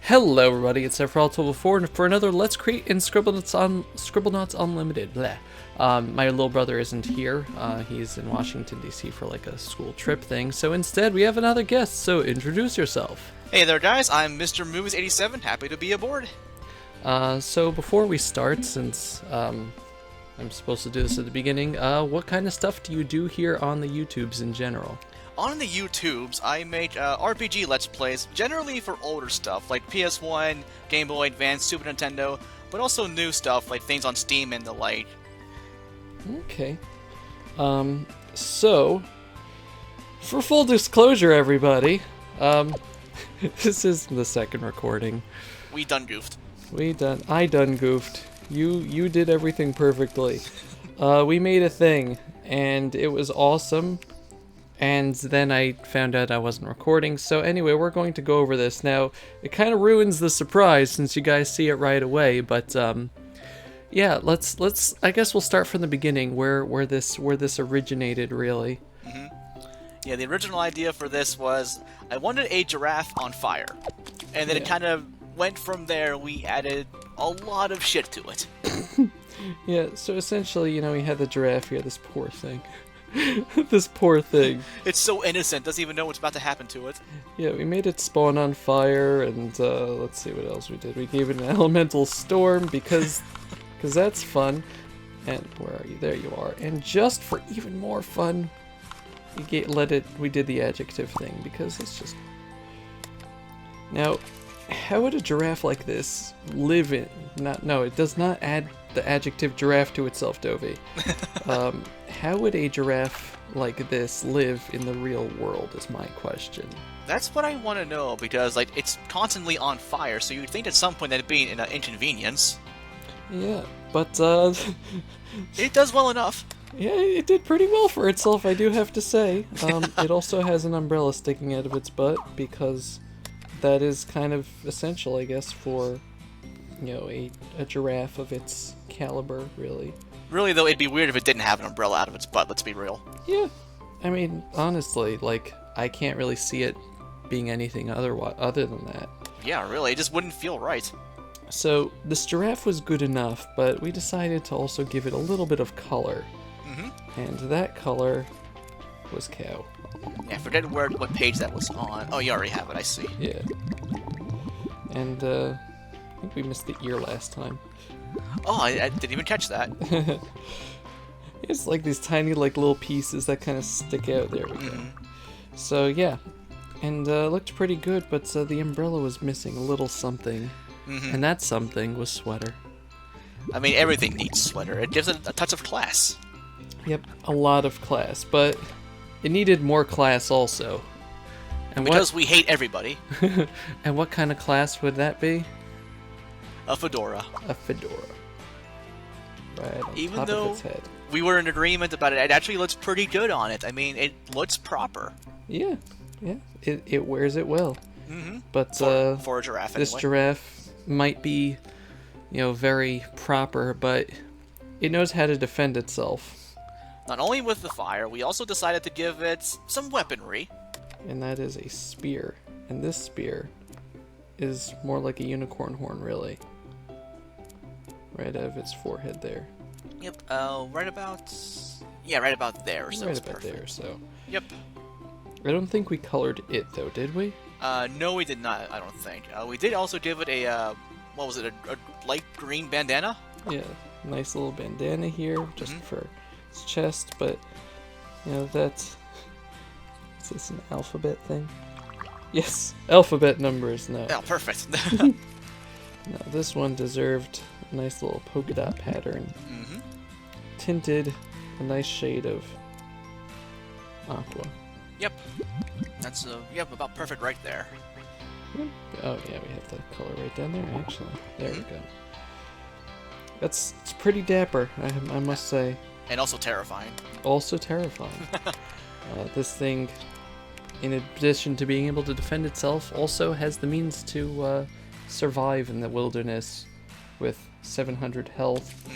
Hello everybody, it's Sephiroth1204 and for another Let's Create in Scribblenauts Unlimited. Bleh. My little brother isn't here, he's in Washington DC for like a school trip thing, so instead we have another guest, so introduce yourself. Hey there guys, I'm MrMovees87, happy to be aboard. So before we start, since I'm supposed to do this at the beginning, what kind of stuff do you do here on the YouTubes in general? On the YouTubes, I make RPG Let's Plays, generally for older stuff, like PS1, Game Boy Advance, Super Nintendo, but also new stuff, like things on Steam and the like. Okay. So, for full disclosure, everybody, this is the second recording. We done goofed. I done goofed. You did everything perfectly. We made a thing, and it was awesome. And then I found out I wasn't recording, so anyway, we're going to go over this. Now, it kind of ruins the surprise since you guys see it right away, but yeah, let's I guess we'll start from the beginning where this originated really. Yeah, the original idea for this was I wanted a giraffe on fire. And then it kind of went from there. We added a lot of shit to it. Yeah, so essentially, we had the giraffe here, this poor thing. This poor thing. It's so innocent, doesn't even know what's about to happen to it. Yeah, we made it spawn on fire, and let's see what else we did. We gave it an elemental storm because that's fun. And where are you? There you are. And just for even more fun, we did the adjective thing because it's just. Now, how would a giraffe like this live in? No, it does not add the adjective giraffe to itself, Dovey. How would a giraffe like this live in the real world is my question. That's what I want to know, because it's constantly on fire, so you'd think at some point that'd be an inconvenience. Yeah, but it does well enough. Yeah, it did pretty well for itself, I do have to say. It also has an umbrella sticking out of its butt, because that is kind of essential, I guess, for a giraffe of its caliber, really. Really, though, it'd be weird if it didn't have an umbrella out of its butt, let's be real. Yeah. I mean, honestly, I can't really see it being anything other than that. Yeah, really, it just wouldn't feel right. So, this giraffe was good enough, but we decided to also give it a little bit of color. And that color was cow. Yeah, forget what page that was on. Oh, you already have it, I see. Yeah. And, I think we missed the ear last time. Oh, I didn't even catch that. It's like these tiny, little pieces that kind of stick out. There we go. So, yeah. And, looked pretty good, but the umbrella was missing a little something. And that something was sweater. I mean, everything needs sweater. It gives it a touch of class. Yep, a lot of class, but it needed more class also. And because we hate everybody. And what kind of class would that be? A fedora. A fedora. Right on Even top though of its head. We were in agreement about it, it actually looks pretty good on it. I mean, it looks proper. Yeah. It wears it well. But for a giraffe, this anyway. giraffe might be, very proper, but it knows how to defend itself. Not only with the fire, we also decided to give it some weaponry. And that is a spear. And this spear is more like a unicorn horn, really. Right out of its forehead there. Yep, right about there. So right about there, so. Yep. I don't think we colored it, though, did we? No, we did not, I don't think. We did also give it a, what was it, a light green bandana? Yeah, nice little bandana here, just for its chest, but, that's... Is this an alphabet thing? Yes, alphabet numbers, no. Oh, perfect. No, this one deserved a nice little polka dot pattern. Tinted a nice shade of aqua. Yep. That's, about perfect right there. Oh, yeah, we have the color right down there, actually. There we go. It's pretty dapper, I must say. And also terrifying. Also terrifying. This thing, in addition to being able to defend itself, also has the means to survive in the wilderness with 700 health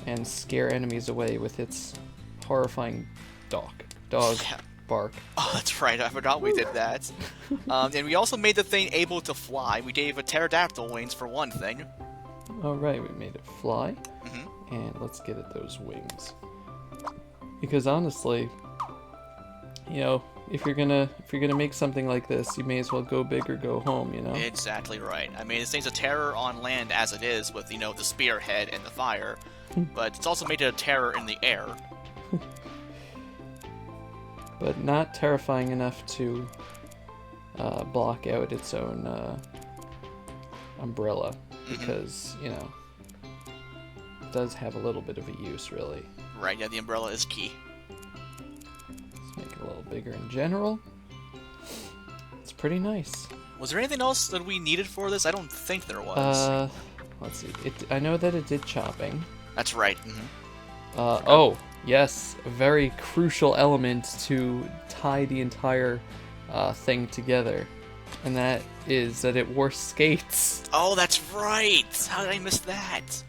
and scare enemies away with its horrifying dog. bark. Oh, that's right. I forgot we did that. And we also made the thing able to fly. We gave a pterodactyl wings for one thing. All right, we made it fly, and let's get it those wings. Because honestly, you know, if you're gonna make something like this, you may as well go big or go home. You know. Exactly right. I mean, this thing's a terror on land as it is, with the spearhead and the fire, but it's also made it a terror in the air. But not terrifying enough to block out its own umbrella, because you know it does have a little bit of a use, really. Right. Yeah, the umbrella is key. Let's make it a little bigger in general. It's pretty nice. Was there anything else that we needed for this? I don't think there was. Let's see. I know that it did chopping. That's right. Oh, yes, a very crucial element to tie the entire thing together, and that is that it wore skates. Oh, that's right! How did I miss that?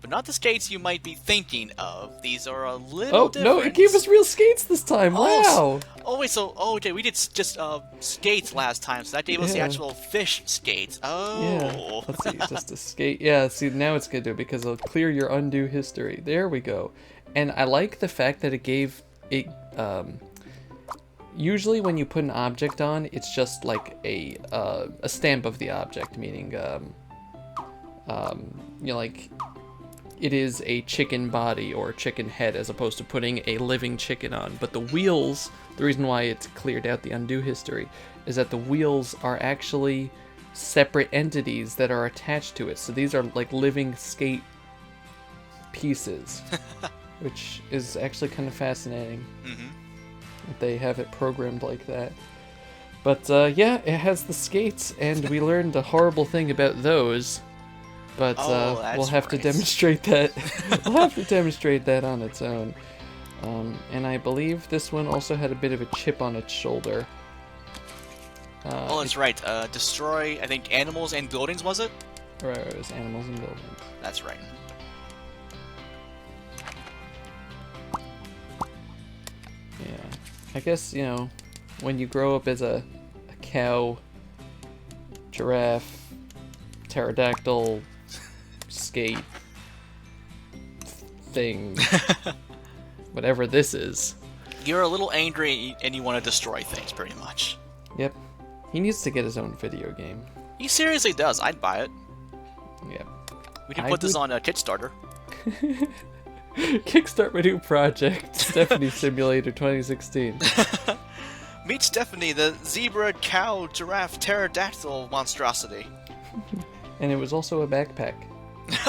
But not the skates you might be thinking of. These are a little different. Oh, no, it gave us real skates this time. Wow! Okay, we did just skates last time, so that gave us the actual fish skates. Oh! Yeah, let's see, just a skate. Yeah, see, now it's good to, because it'll clear your undue history. There we go. And I like the fact that it gave it, usually when you put an object on, it's just like a stamp of the object, meaning, you know, like, it is a chicken body or chicken head as opposed to putting a living chicken on. But the wheels, the reason why it's cleared out the undue history is that the wheels are actually separate entities that are attached to it. So these are like living skate pieces, which is actually kind of fascinating that they have it programmed like that. But yeah, it has the skates, and we learned a horrible thing about those. But we'll have to demonstrate that. We'll have to demonstrate that on its own. And I believe this one also had a bit of a chip on its shoulder. Oh, that's right. Destroy, I think, animals and buildings, was it? Right, it was animals and buildings. That's right. Yeah. I guess, you know, when you grow up as a cow, giraffe, pterodactyl, skate thing, whatever this is. You're a little angry and you want to destroy things, pretty much. Yep. He needs to get his own video game. He seriously does. I'd buy it. Yep. We can put this on a Kickstarter. Kickstart my new project, Stephanie Simulator 2016. Meet Stephanie, the zebra, cow, giraffe, pterodactyl monstrosity. And it was also a backpack.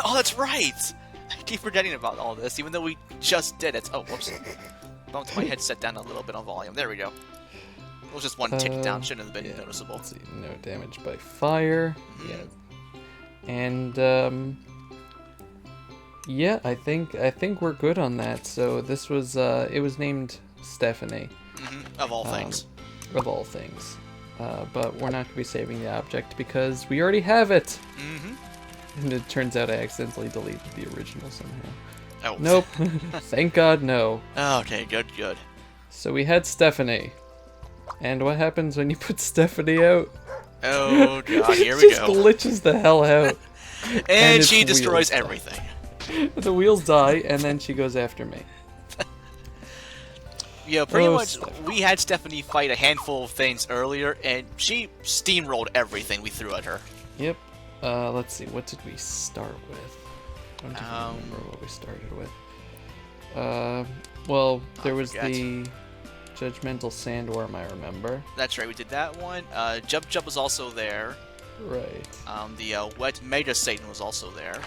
Oh, that's right! I keep forgetting about all this, even though we just did it. Oh, whoops. Bumped my headset down a little bit on volume. There we go. It was just one tick down, shouldn't have been noticeable. Let's see, no damage by fire. Yeah. And, yeah, I think we're good on that. So this was, it was named Stephanie. Of all things. Of all things. But we're not going to be saving the object because we already have it. And it turns out I accidentally deleted the original somehow. Oh. Nope. Thank God, no. Okay, good. So we had Stephanie. And what happens when you put Stephanie out? Oh, God, here we It just go. glitches the hell out. And she destroys everything. The wheels die, and then she goes after me. Yeah, pretty much, we had Stephanie fight a handful of things earlier, and she steamrolled everything we threw at her. Yep. Let's see, what did we start with? I don't even remember what we started with. Well, there was the Judgmental Sandworm, I remember. That's right, we did that one. Jump Jump was also there. Right. The Wet Mega Satan was also there.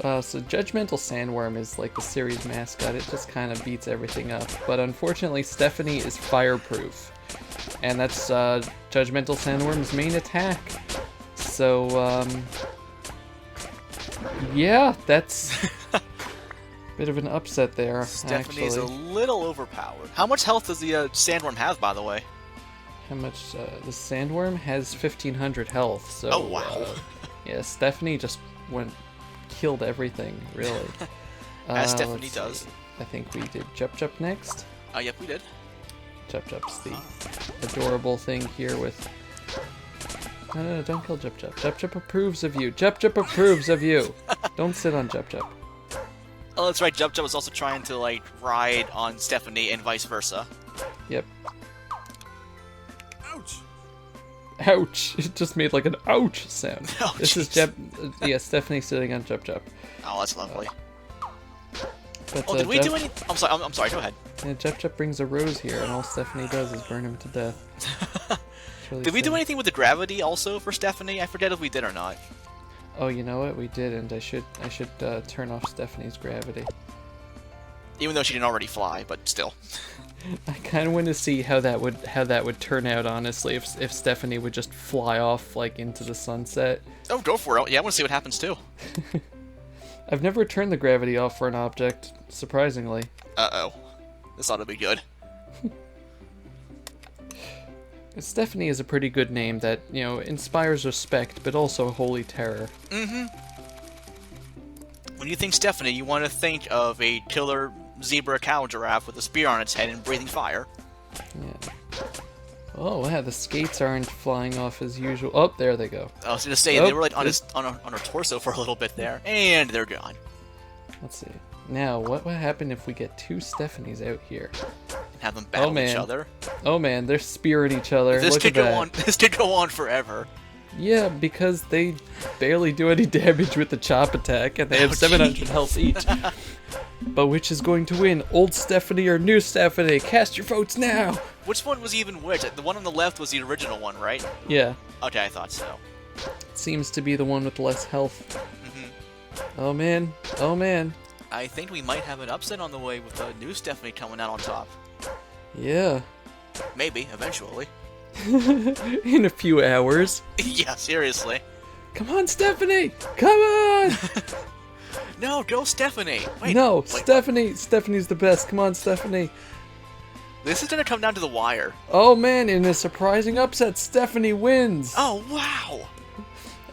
So Judgmental Sandworm is like the series mascot. It just kind of beats everything up. But unfortunately, Stephanie is fireproof. And that's Judgmental Sandworm's main attack. So, yeah, that's a bit of an upset there, Stephanie's actually. a little overpowered. How much health does the Sandworm have, by the way? How much? The Sandworm has 1,500 health, so... Oh, wow. Yeah, Stephanie just killed everything, really. As Stephanie does. I think we did Jup Jup next. Yep, we did. Jup Jup's the adorable thing here with... No, don't kill Jup Jup. Jup Jup approves of you. Jup Jup approves of you. Don't sit on Jup Jup. Oh, that's right. Jup Jup was also trying to, like, ride on Stephanie and vice versa. Yep. Ouch! Ouch! It just made like an ouch sound. Oh, this is yeah, Stephanie sitting on Jup Jup. Oh, that's lovely. But, did we do any... I'm sorry, go ahead. Yeah, Jup Jup brings a rose here, and all Stephanie does is burn him to death. Really Did we do sad. anything with the gravity also for Stephanie? I forget if we did or not. Oh, you know what? We didn't. I should turn off Stephanie's gravity. Even though she didn't already fly, but still. I kind of want to see how that would turn out, honestly, if Stephanie would just fly off like into the sunset. Oh, go for it. Yeah, I want to see what happens too. I've never turned the gravity off for an object, surprisingly. Uh-oh. This ought to be good. Stephanie is a pretty good name that, you know, inspires respect, but also holy terror. Mm-hmm. When you think Stephanie, you want to think of a killer zebra cow giraffe with a spear on its head and breathing fire. Yeah. Oh, wow, the skates aren't flying off as usual. Oh, there they go. I was going to say, they were like on her torso for a little bit there, and they're gone. Let's see. Now, what would happen if we get two Stephanies out here? And have them battle each other. Oh man, they're spearing each other. This Look could at go that. on. This could go on forever. Yeah, because they barely do any damage with the chop attack, and they have 700 health each. But which is going to win? Old Stephanie or new Stephanie? Cast your votes now! Which one was even which? The one on the left was the original one, right? Yeah, Okay, I thought so. seems to be the one with less health. Mm-hmm. Oh man, oh man. I think we might have an upset on the way with the new Stephanie coming out on top. Yeah. Maybe, eventually. In a few hours. Yeah, seriously. Come on, Stephanie! Come on! No, go Stephanie! Wait, No, wait, Stephanie! Stephanie's the best. Come on, Stephanie. This is gonna come down to the wire. Oh man, in a surprising upset, Stephanie wins! Oh, wow!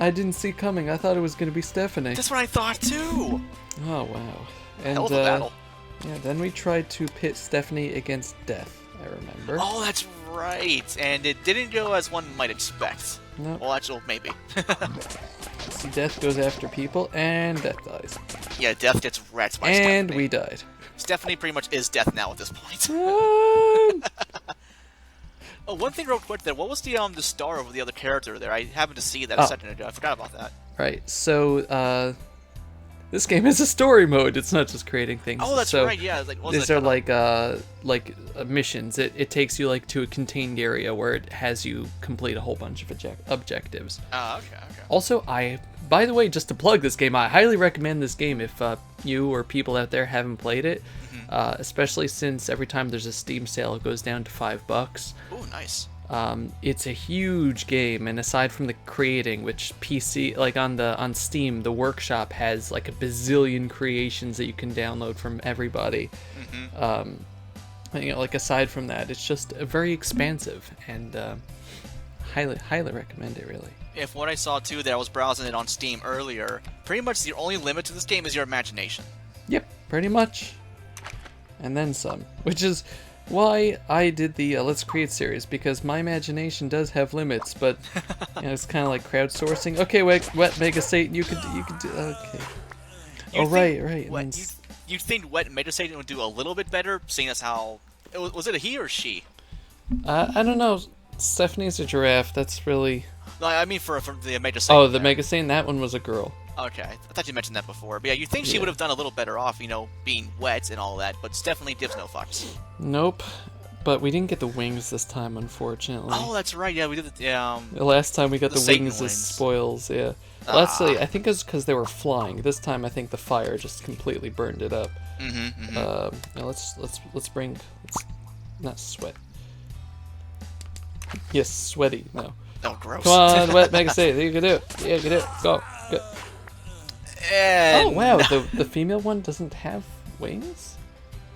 I didn't see coming. I thought it was going to be Stephanie. That's what I thought too! Oh wow. And Hell of a battle. yeah, then we tried to pit Stephanie against Death, I remember. Oh, that's right! And it didn't go as one might expect. No. Well, actually, maybe. See, Death goes after people, and Death dies. Yeah, Death gets wrecked by And Stephanie. we died. Stephanie pretty much is Death now at this point. Run! Oh, one thing real quick there. What was the star over the other character there? I happened to see that a second ago. I forgot about that. Right, so, this game has a story mode. It's not just creating things. Oh, that's so right. Yeah, like what was these it are called? missions. It takes you like to a contained area where it has you complete a whole bunch of objectives. Oh, okay. Also, by the way, just to plug this game, I highly recommend this game if you or people out there haven't played it, especially since every time there's a Steam sale, it goes down to $5. Oh, nice. It's a huge game, and aside from the creating, which PC, like on Steam, the workshop has like a bazillion creations that you can download from everybody. You know, like aside from that, it's just very expansive, and highly recommend it, really. If what I saw too there, I was browsing it on Steam earlier. Pretty much the only limit to this game is your imagination. Yep, pretty much. And then some, which is why I did the Let's Create series, because my imagination does have limits, but you know, it's kind of like crowdsourcing. Okay, wait, Wet Mega Satan, you could do. Okay. Right. And then You'd think Wet Mega Satan would do a little bit better, seeing as how was it a he or she? I don't know. Stephanie's a giraffe. That's really. No, I mean for the Mega Satan. Oh, the there. Mega Satan. That one was a girl. Okay, I thought you mentioned that before. But yeah, you'd think she Yeah. would have done a little better off, you know, being wet and all that. But Stephanie gives no fucks. Nope. But we didn't get the wings this time, unfortunately. Oh, that's right. Yeah, we did. The last time we got the the Satan wings as wings. spoils, yeah. Ah. Well, actually, I think it's because they were flying. This time, I think the fire just completely burned it up. Now let's not sweat. Yes, sweaty. No. Oh, gross. Come on, Wet Mega Satan. You can do it. Yeah, you can do it. Go. And Oh wow, the female one doesn't have wings.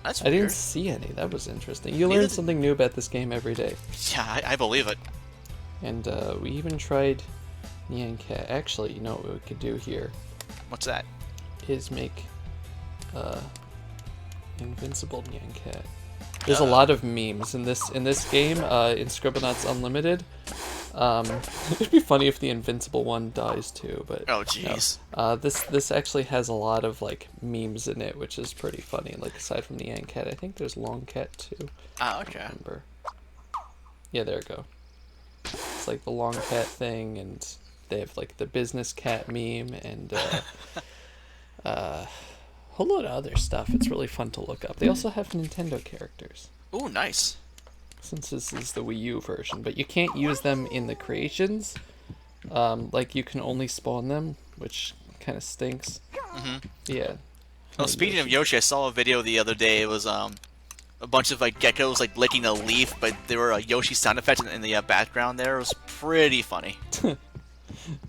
that's I weird. didn't see any. That was interesting. You Neither learn did- something new about this game every day. Yeah, I believe it. And we even tried Nyan Cat. Actually, you know what we could do here What's that? is make invincible Nyan Cat. There's a lot of memes in this game, in Scribblenauts Unlimited. It'd be funny if the invincible one dies too, but oh jeez. No. This actually has a lot of like memes in it, which is pretty funny. Like aside from the Ant Cat, I think there's Long Cat too. Ah, okay. Remember? Yeah, there we go. It's like the Long Cat thing, and they have like the business cat meme, and a whole lot of other stuff. It's really fun to look up. They also have Nintendo characters. Ooh, nice. Since this is the Wii U version, but you can't use them in the creations. Like you can only spawn them, which kind of stinks. Yeah. Well, speaking of Yoshi, I saw a video the other day. It was a bunch of like geckos like licking a leaf, but there were Yoshi sound effects in the background. There, it was pretty funny.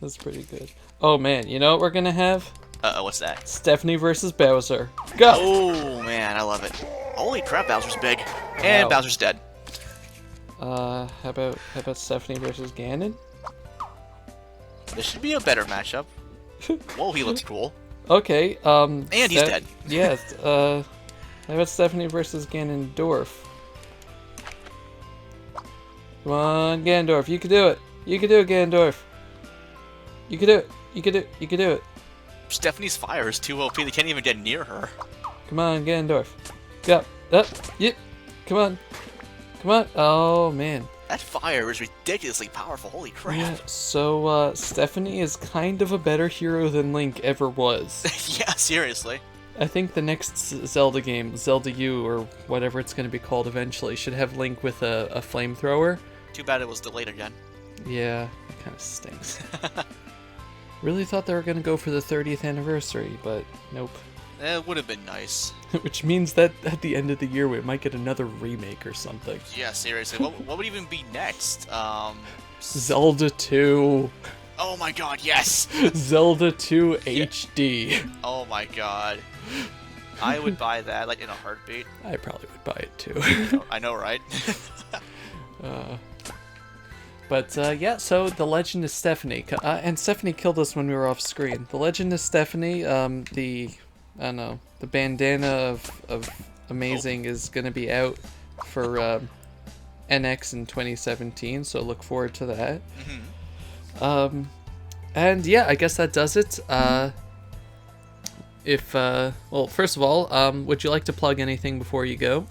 That's pretty good. Oh man, you know what we're gonna have? What's that? Stephanie versus Bowser. Go! Oh man, I love it. Holy crap, Bowser's big, and Wow. Bowser's dead. How about Stephanie versus Ganon? This should be a better matchup. Whoa, he looks cool. Okay. And he's dead. Yes. How about Stephanie versus Ganondorf? Come on, Ganondorf, you can do it. You can do it, Ganondorf. You can do it. You can do it. You can do it. Stephanie's fire is too OP. They can't even get near her. Come on, Ganondorf. Go. Up. Yep. Come on. Come on. Oh man. That fire is ridiculously powerful. Holy crap. Yeah. So Stephanie is kind of a better hero than Link ever was. Yeah, seriously. I think the next Zelda game, Zelda U or whatever it's going to be called eventually, should have Link with a flamethrower. Too bad it was delayed again. Yeah, it kind of stinks. Really thought they were going to go for the 30th anniversary, but nope. It would have been nice. Which means that at the end of the year we might get another remake or something. Yeah, seriously. What would even be next? Zelda 2. Oh my god, yes! Zelda 2 HD. Oh my god. I would buy that, like, in a heartbeat. I probably would buy it too. I know, right? But yeah, so The Legend of Stephanie. And Stephanie killed us when we were off screen. The Legend of Stephanie, the bandana of Amazing is going to be out for NX in 2017, so look forward to that. And yeah, I guess that does it. Well, first of all, would you like to plug anything before you go?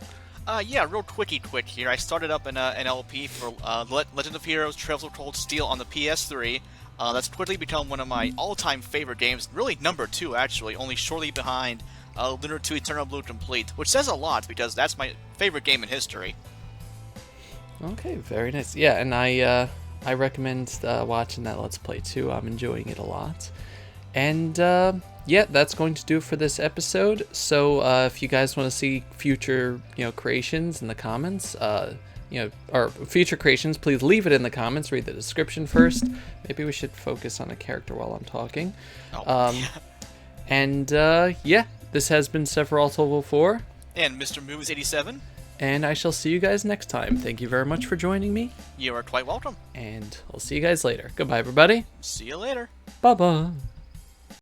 Yeah, real quick here. I started up an LP for Legend of Heroes Trails of Cold Steel on the PS3. That's quickly become one of my all-time favorite games, really number 2 actually, only shortly behind Lunar 2 Eternal Blue Complete, which says a lot because that's my favorite game in history. Okay, very nice. Yeah, and I recommend watching that Let's Play too. I'm enjoying it a lot. And yeah, that's going to do it for this episode. So if you guys want to see future, creations in the comments, or future creations, please leave it in the comments. Read the description first. Maybe we should focus on a character while I'm talking. And yeah, this has been Sephiroth4 and MrMovees87. And I shall see you guys next time. Thank you very much for joining me. You are quite welcome. And I'll see you guys later. Goodbye, everybody. See you later. Bye-bye.